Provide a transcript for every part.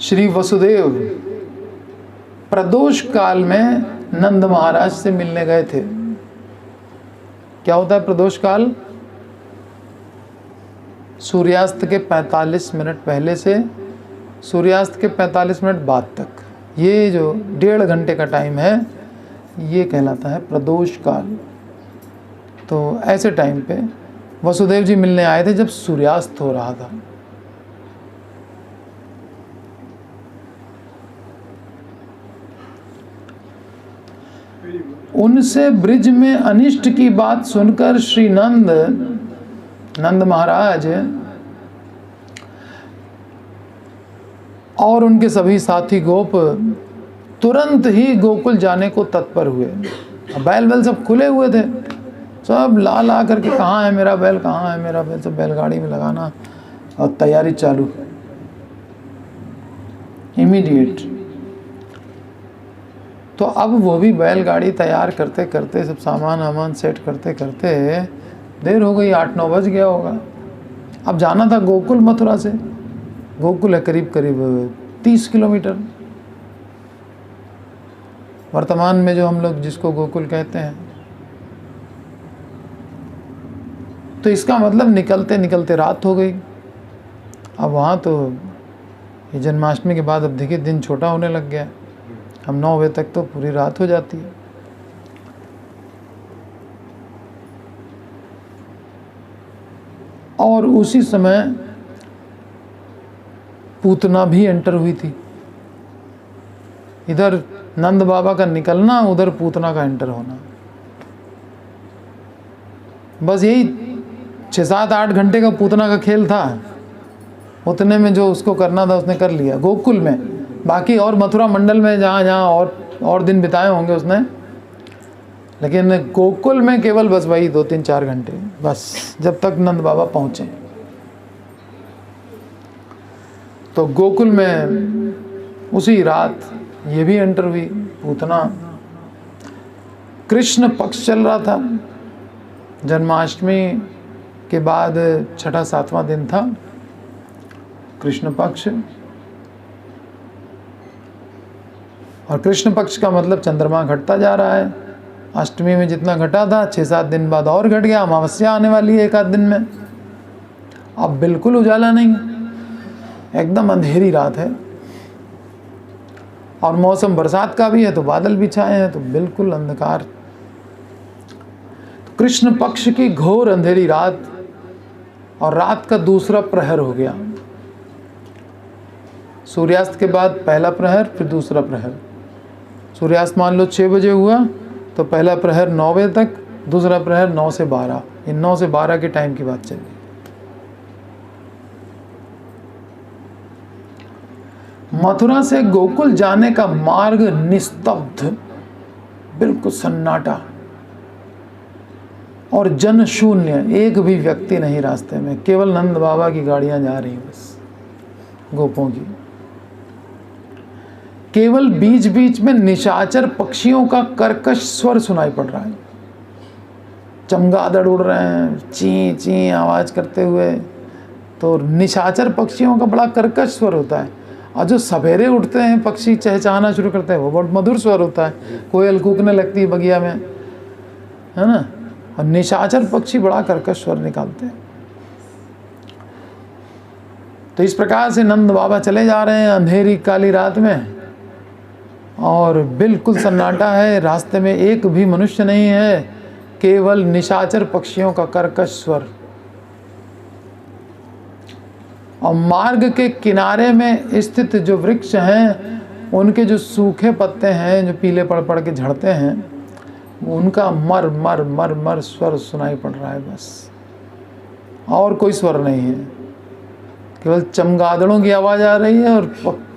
श्री वसुदेव प्रदोष काल में नंद महाराज से मिलने गए थे। क्या होता है प्रदोष काल? सूर्यास्त के 45 मिनट पहले से सूर्यास्त के 45 मिनट बाद तक, ये जो 1.5 घंटे का टाइम है, ये कहलाता है प्रदोष काल। तो ऐसे टाइम पे वसुदेव जी मिलने आए थे जब सूर्यास्त हो रहा था। उनसे ब्रिज में अनिष्ट की बात सुनकर श्री नंद महाराज और उनके सभी साथी गोप तुरंत ही गोकुल जाने को तत्पर हुए। बैल सब खुले हुए थे, सब ला करके कहाँ है मेरा बैल, कहाँ है मेरा बैल, सब बैलगाड़ी में लगाना और तैयारी चालू इमीडिएट। तो अब वो भी बैलगाड़ी तैयार करते करते, सब सामान सेट करते करते देर हो गई, 8-9 बज गया होगा। अब जाना था गोकुल मथुरा से। गोकुल है करीब 30 किलोमीटर, वर्तमान में जो हम लोग जिसको गोकुल कहते हैं। तो इसका मतलब निकलते निकलते रात हो गई। अब वहाँ तो ये जन्माष्टमी के बाद अब देखिए दिन छोटा होने लग गया। हम 9 बजे तक तो पूरी रात हो जाती है। और उसी समय पूतना भी एंटर हुई थी। इधर नंद बाबा का निकलना, उधर पूतना का एंटर होना। बस यही 6-7-8 घंटे का पूतना का खेल था। उतने में जो उसको करना था उसने कर लिया गोकुल में। बाकी और मथुरा मंडल में जहाँ जहाँ और दिन बिताए होंगे उसने, लेकिन गोकुल में केवल बस वही 2-3-4 घंटे, बस जब तक नंद बाबा पहुँचे। तो गोकुल में उसी रात ये भी एंटर हुई पूतना। कृष्ण पक्ष चल रहा था, जन्माष्टमी के बाद 6वां-7वां दिन था कृष्ण पक्ष। और कृष्ण पक्ष का मतलब चंद्रमा घटता जा रहा है। अष्टमी में जितना घटा था 6-7 दिन बाद और घट गया। अमावस्या आने वाली है 1 आध दिन में। अब बिल्कुल उजाला नहीं, एकदम अंधेरी रात है। और मौसम बरसात का भी है, तो बादल भी छाए हैं, तो बिल्कुल अंधकार। तो कृष्ण पक्ष की घोर अंधेरी रात, और रात का दूसरा प्रहर हो गया। सूर्यास्त के बाद पहला प्रहर, फिर दूसरा प्रहर। सूर्यास्त मान लो 6 बजे हुआ, तो पहला प्रहर 9 बजे तक, दूसरा प्रहर 9 से 12। इन 9 से 12 के टाइम की बात चली। मथुरा से गोकुल जाने का मार्ग निस्तब्ध, बिल्कुल सन्नाटा और जन शून्य। एक भी व्यक्ति नहीं रास्ते में, केवल नंद बाबा की गाड़ियां जा रही बस, गोपों की। केवल बीच बीच में निशाचर पक्षियों का कर्कश स्वर सुनाई पड़ रहा है। चमगादड़ उड़ रहे हैं ची ची आवाज करते हुए। तो निशाचर पक्षियों का बड़ा कर्कश स्वर होता है। और जो सवेरे उठते हैं पक्षी चहचहाना शुरू करते हैं, वो बहुत मधुर स्वर होता है। कोयल कूकने लगती है बगिया में, है ना। और निशाचर पक्षी बड़ा कर्कश स्वर निकालते हैं। तो इस प्रकार से नंद बाबा चले जा रहे हैं अंधेरी काली रात में, और बिल्कुल सन्नाटा है। रास्ते में एक भी मनुष्य नहीं है, केवल निशाचर पक्षियों का कर्कश स्वर। और मार्ग के किनारे में स्थित जो वृक्ष हैं, उनके जो सूखे पत्ते हैं, जो पीले पड़ के झड़ते हैं, उनका मर मर मर मर स्वर सुनाई पड़ रहा है बस, और कोई स्वर नहीं है। केवल चमगादड़ों की आवाज़ आ रही है, और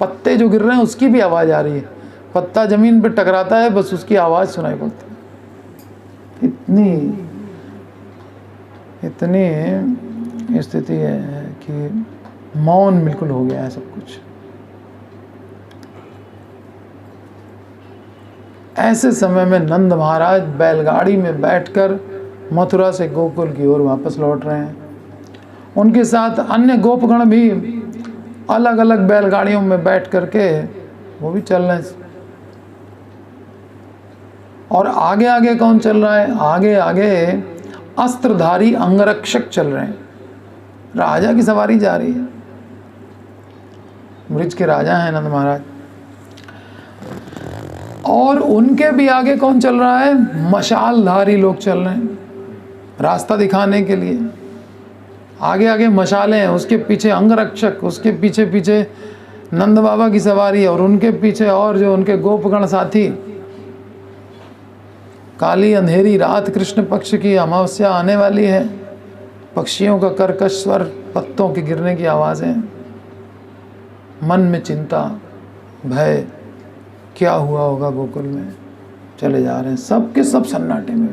पत्ते जो गिर रहे हैं उसकी भी आवाज़ आ रही है। पत्ता जमीन पर टकराता है, बस उसकी आवाज़ सुनाई पड़ती है। इतनी स्थिति है कि मौन बिल्कुल हो गया है सब कुछ। ऐसे समय में नंद महाराज बैलगाड़ी में बैठकर मथुरा से गोकुल की ओर वापस लौट रहे हैं। उनके साथ अन्य गोपगण भी अलग अलग बैलगाड़ियों में बैठ करके वो भी चल रहे हैं। और आगे आगे कौन चल रहा है? आगे आगे अस्त्रधारी अंगरक्षक चल रहे हैं। राजा की सवारी जा रही है। ब्रिज के राजा हैं नंद महाराज। और उनके भी आगे कौन चल रहा है? मशालधारी लोग चल रहे हैं रास्ता दिखाने के लिए। आगे आगे मशालें हैं, उसके पीछे अंगरक्षक, उसके पीछे पीछे नंद बाबा की सवारी, और उनके पीछे और जो उनके गोपगण साथी। काली अंधेरी रात, कृष्ण पक्ष की अमावस्या आने वाली है। पक्षियों का कर्कश स्वर, पत्तों के गिरने की आवाज़ें, मन में चिंता, भय, क्या हुआ होगा गोकुल में। चले जा रहे हैं सब के सब सन्नाटे में,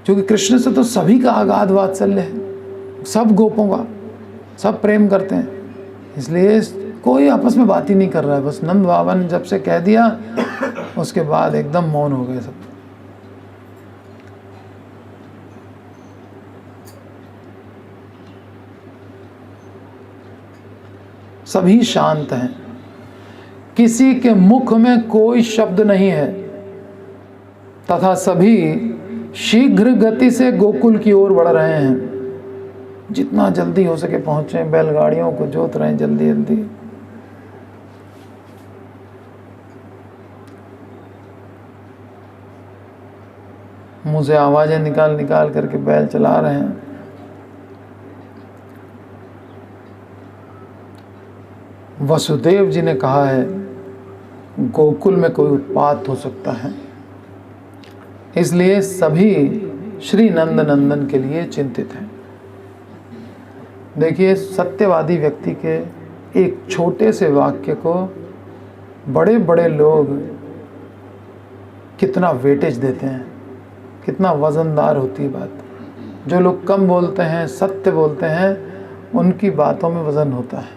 क्योंकि कृष्ण से तो सभी का अगाध वात्सल्य है, सब गोपों का, सब प्रेम करते हैं, इसलिए कोई आपस में बात ही नहीं कर रहा है। बस नंद बाबा ने जब से कह दिया उसके बाद एकदम मौन हो गए सब। सभी शांत हैं, किसी के मुख में कोई शब्द नहीं है, तथा सभी शीघ्र गति से गोकुल की ओर बढ़ रहे हैं। जितना जल्दी हो सके पहुंचे, बैलगाड़ियों को जोत रहे हैं जल्दी जल्दी। मुंह से आवाजें निकाल निकाल करके बैल चला रहे हैं। वसुदेव जी ने कहा है गोकुल में कोई उत्पात हो सकता है, इसलिए सभी श्री नंद नंदन के लिए चिंतित हैं। देखिए, सत्यवादी व्यक्ति के एक छोटे से वाक्य को बड़े बड़े लोग कितना वेटेज देते हैं, कितना वजनदार होती है बात। जो लोग कम बोलते हैं, सत्य बोलते हैं, उनकी बातों में वजन होता है।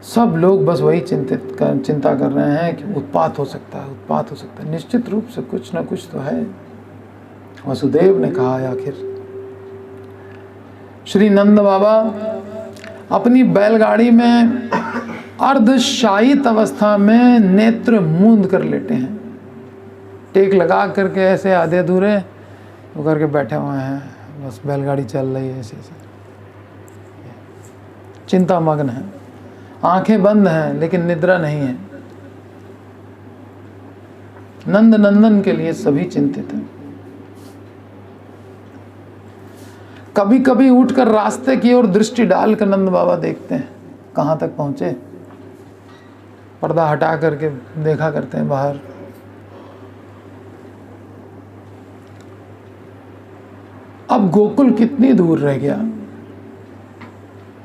सब लोग बस वही चिंता कर रहे हैं कि उत्पात हो सकता है, उत्पात हो सकता है। निश्चित रूप से कुछ ना कुछ तो है। वसुदेव ने कहा आखिर। श्री नंद बाबा अपनी बैलगाड़ी में अर्धशायित अवस्था में नेत्र मूंद कर लेटे हैं, टेक लगा करके ऐसे आधे अधूरे वो करके बैठे हुए हैं। बस बैलगाड़ी चल रही है ऐसे ऐसे, चिंता मग्न है, आंखें बंद हैं लेकिन निद्रा नहीं है। नंद नंदन के लिए सभी चिंतित हैं। कभी कभी उठकर रास्ते की ओर दृष्टि डालकर नंद बाबा देखते हैं कहां तक पहुंचे। पर्दा हटा करके देखा करते हैं बाहर। अब गोकुल कितनी दूर रह गया।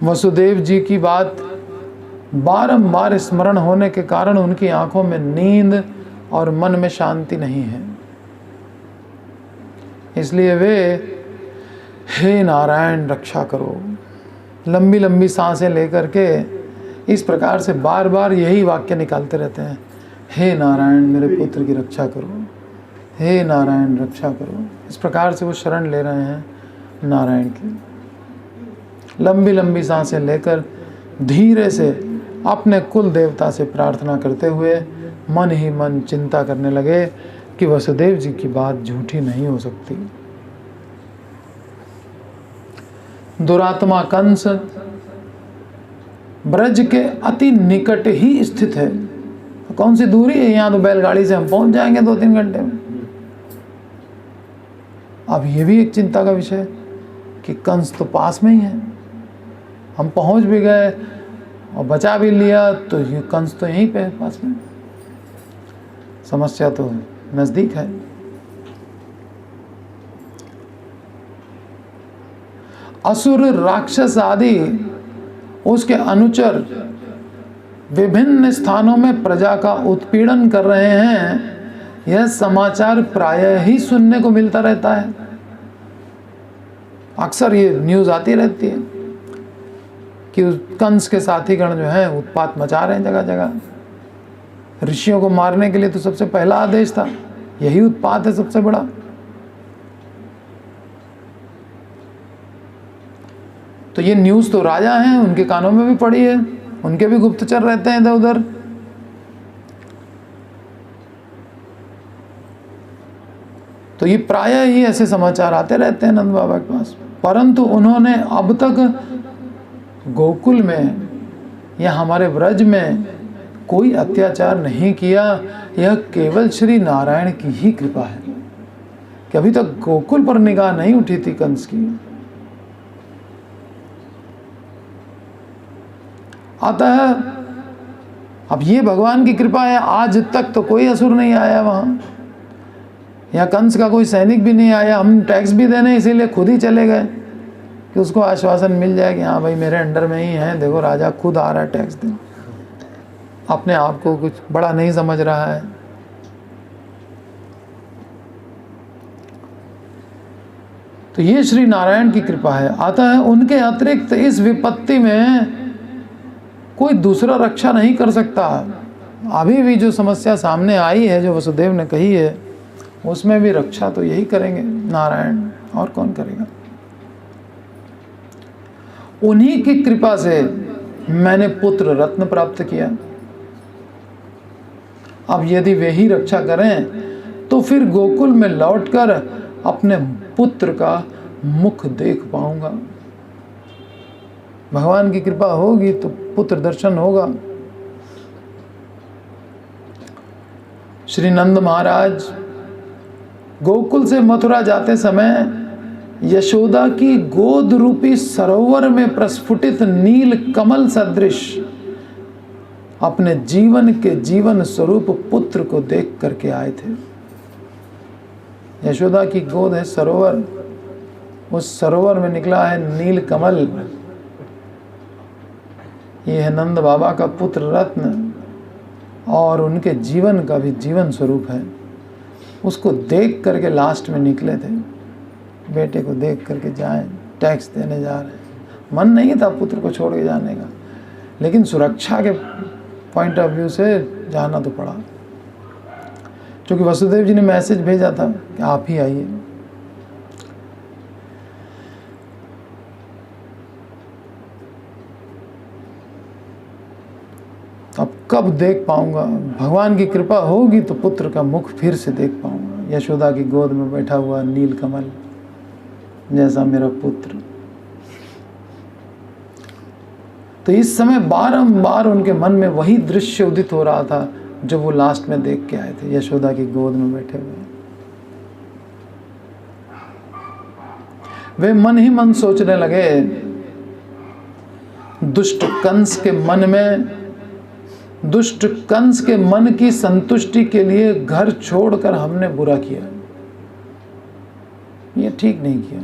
वसुदेव जी की बात बारंबार स्मरण होने के कारण उनकी आंखों में नींद और मन में शांति नहीं है। इसलिए वे हे नारायण रक्षा करो, लंबी लंबी सांसें लेकर के इस प्रकार से बार बार यही वाक्य निकालते रहते हैं, हे नारायण मेरे पुत्र की रक्षा करो, हे नारायण रक्षा करो। इस प्रकार से वो शरण ले रहे हैं नारायण की। लंबी लंबी सांसें लेकर धीरे से अपने कुल देवता से प्रार्थना करते हुए मन ही मन चिंता करने लगे कि वसुदेव जी की बात झूठी नहीं हो सकती। दुरात्मा कंस ब्रज के अति निकट ही स्थित है। तो कौन सी दूरी है, यहाँ तो बैलगाड़ी से हम पहुंच जाएंगे 2-3 घंटे में। अब ये भी एक चिंता का विषय कि कंस तो पास में ही है, हम पहुंच भी गए और बचा भी लिया तो ये कंस तो यहीं पे है पास में। समस्या तो नजदीक है। असुर राक्षस आदि उसके अनुचर विभिन्न स्थानों में प्रजा का उत्पीड़न कर रहे हैं। यह समाचार प्रायः ही सुनने को मिलता रहता है। अक्सर ये न्यूज़ आती रहती है कि कंस के साथीगण जो हैं उत्पात मचा रहे हैं जगह जगह। ऋषियों को मारने के लिए तो सबसे पहला आदेश था, यही उत्पात है सबसे बड़ा। तो ये न्यूज़ तो राजा हैं, उनके कानों में भी पड़ी है, उनके भी गुप्तचर रहते हैं इधर उधर। तो ये प्रायः ही ऐसे समाचार आते रहते हैं नंद बाबा के पास। परंतु उन्होंने अब तक गोकुल में या हमारे व्रज में कोई अत्याचार नहीं किया। यह केवल श्री नारायण की ही कृपा है कि अभी तक गोकुल पर निगाह नहीं उठी थी कंस की। अतः अब ये भगवान की कृपा है, आज तक तो कोई असुर नहीं आया वहाँ, या कंस का कोई सैनिक भी नहीं आया। हम टैक्स भी देने इसीलिए खुद ही चले गए कि उसको आश्वासन मिल जाए कि हाँ भाई मेरे अंडर में ही है, देखो राजा खुद आ रहा है टैक्स देने, अपने आप को कुछ बड़ा नहीं समझ रहा है। तो ये श्री नारायण की कृपा है। अतः उनके अतिरिक्त इस विपत्ति में कोई दूसरा रक्षा नहीं कर सकता। अभी भी जो समस्या सामने आई है, जो वसुदेव ने कही है, उसमें भी रक्षा तो यही करेंगे नारायण, और कौन करेगा। उन्हीं की कृपा से मैंने पुत्र रत्न प्राप्त किया। अब यदि वे ही रक्षा करें तो फिर गोकुल में लौटकर अपने पुत्र का मुख देख पाऊंगा। भगवान की कृपा होगी तो पुत्र दर्शन होगा। श्री नंद महाराज गोकुल से मथुरा जाते समय यशोदा की गोद रूपी सरोवर में प्रस्फुटित नील कमल सदृश अपने जीवन के जीवन स्वरूप पुत्र को देख करके आए थे। यशोदा की गोद है सरोवर, उस सरोवर में निकला है नील कमल। ये है नंद बाबा का पुत्र रत्न और उनके जीवन का भी जीवन स्वरूप है। उसको देख करके लास्ट में निकले थे, बेटे को देख करके जाएं, टैक्स देने जा रहे हैं। मन नहीं था पुत्र को छोड़ के जाने का, लेकिन सुरक्षा के पॉइंट ऑफ व्यू से जाना तो पड़ा, क्योंकि वसुदेव जी ने मैसेज भेजा था कि आप ही आइए। अब कब देख पाऊंगा, भगवान की कृपा होगी तो पुत्र का मुख फिर से देख पाऊंगा। यशोदा की गोद में बैठा हुआ नील कमल जैसा मेरा पुत्र। तो इस समय बारंबार उनके मन में वही दृश्य उदित हो रहा था जो वो लास्ट में देख के आए थे, यशोदा की गोद में बैठे हुए। वे मन ही मन सोचने लगे, दुष्ट कंस के मन की संतुष्टि के लिए घर छोड़कर हमने बुरा किया, ये ठीक नहीं किया।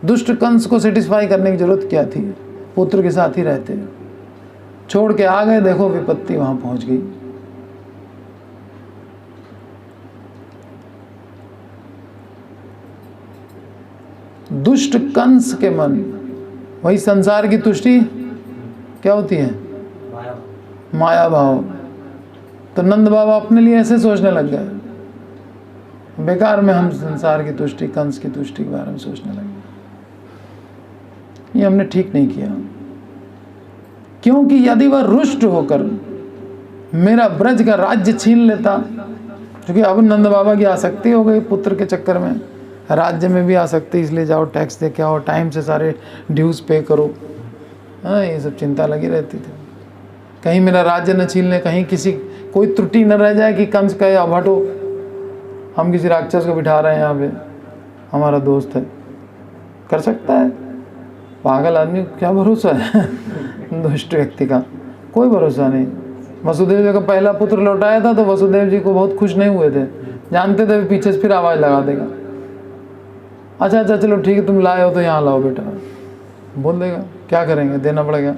दुष्ट कंस को सेटिस्फाई करने की जरूरत क्या थी, पुत्र के साथ ही रहते। छोड़ के आ गए, देखो विपत्ति वहां पहुंच गई। दुष्ट कंस के मन, वही संसार की तुष्टि क्या होती है, माया भाव। तो नंद बाबा अपने लिए ऐसे सोचने लग गए, बेकार में हम संसार की तुष्टि, कंस की तुष्टि के बारे में सोचने लगे। ये हमने ठीक नहीं किया, क्योंकि यदि वह रुष्ट होकर मेरा ब्रज का राज्य छीन लेता, क्योंकि अब नंद बाबा की आसक्ति हो गई पुत्र के चक्कर में, राज्य में भी आसक्ति, इसलिए जाओ टैक्स दे के आओ, टाइम से सारे ड्यूज पे करो। हाँ, ये सब चिंता लगी रहती थी, कहीं मेरा राज्य न छीन ले, कहीं किसी कोई त्रुटि न रह जाए कि कंस कहे अब हटो, हम किसी राक्षस को बिठा रहे हैं यहाँ पे, हमारा दोस्त है, कर सकता है। पागल आदमी को क्या भरोसा है दुष्ट व्यक्ति का कोई भरोसा नहीं। वसुदेव जी का पहला पुत्र लौटाया था तो वसुदेव जी को बहुत खुश नहीं हुए थे, जानते थे पीछे से फिर आवाज़ लगा देगा, अच्छा चलो ठीक है तुम लाए हो तो यहाँ लाओ बेटा, बोल देगा, क्या करेंगे, देना पड़ेगा।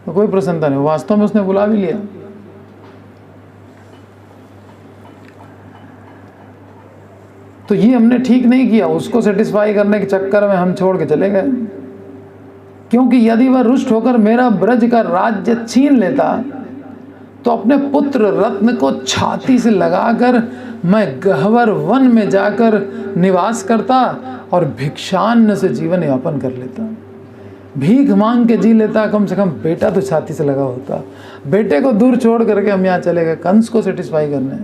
तो कोई प्रसन्नता नहीं, वास्तव में उसने बुला भी लिया। तो ये हमने ठीक नहीं किया, उसको सेटिस्फाई करने के चक्कर में हम छोड़ के चले गए। क्योंकि यदि वह रुष्ट होकर मेरा ब्रज का राज्य छीन लेता तो अपने पुत्र रत्न को छाती से लगाकर मैं गह्वर वन में जाकर निवास करता और भिक्षान्न से जीवन यापन कर लेता। भीख मांग के जी लेता, कम से कम बेटा तो छाती से लगा होता। बेटे को दूर छोड़ करके हम यहाँ चले गए कंस को सेटिस्फाई करने।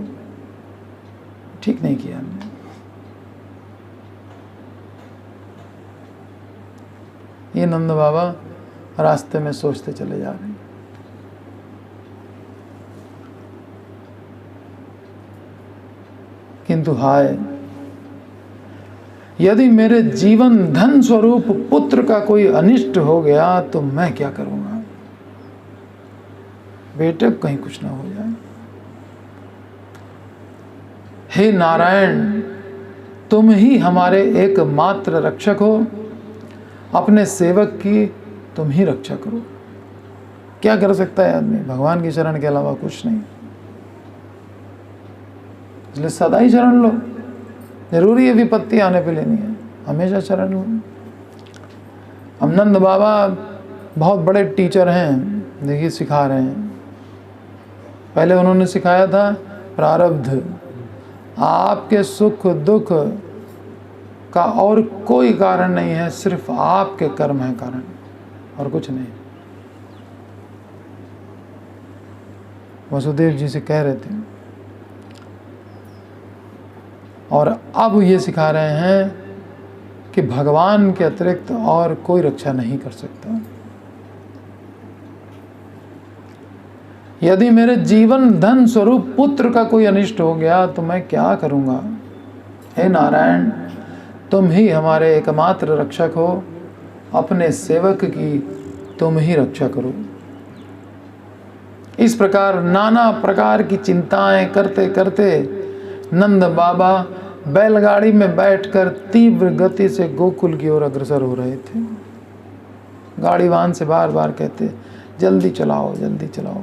ठीक नहीं किया हमने। ये नंद बाबा रास्ते में सोचते चले जा रहे हैं। किंतु हाय, यदि मेरे जीवन धन स्वरूप पुत्र का कोई अनिष्ट हो गया तो मैं क्या करूंगा। बेटे कहीं कुछ ना हो जाए। हे नारायण, तुम ही हमारे एकमात्र रक्षक हो, अपने सेवक की तुम ही रक्षा करो। क्या कर सकता है आदमी भगवान की शरण के अलावा? कुछ नहीं। इसलिए सदा ही शरण लो। जरूरी है विपत्ति आने पे लेनी है, हमेशा शरण लो। हम नंद बाबा बहुत बड़े टीचर हैं, देखिए सिखा रहे हैं। पहले उन्होंने सिखाया था प्रारब्ध, आपके सुख दुख का और कोई कारण नहीं है, सिर्फ आपके कर्म है कारण, और कुछ नहीं। वसुदेव जी से कह रहे थे। और अब ये सिखा रहे हैं कि भगवान के अतिरिक्त और कोई रक्षा नहीं कर सकता। यदि मेरे जीवन धन स्वरूप पुत्र का कोई अनिष्ट हो गया तो मैं क्या करूंगा। हे नारायण, तुम ही हमारे एकमात्र रक्षक हो, अपने सेवक की तुम ही रक्षा करो। इस प्रकार नाना प्रकार की चिंताएं करते करते नंद बाबा बैलगाड़ी में बैठकर तीव्र गति से गोकुल की ओर अग्रसर हो रहे थे। गाड़ीवान से बार बार कहते, जल्दी चलाओ जल्दी चलाओ।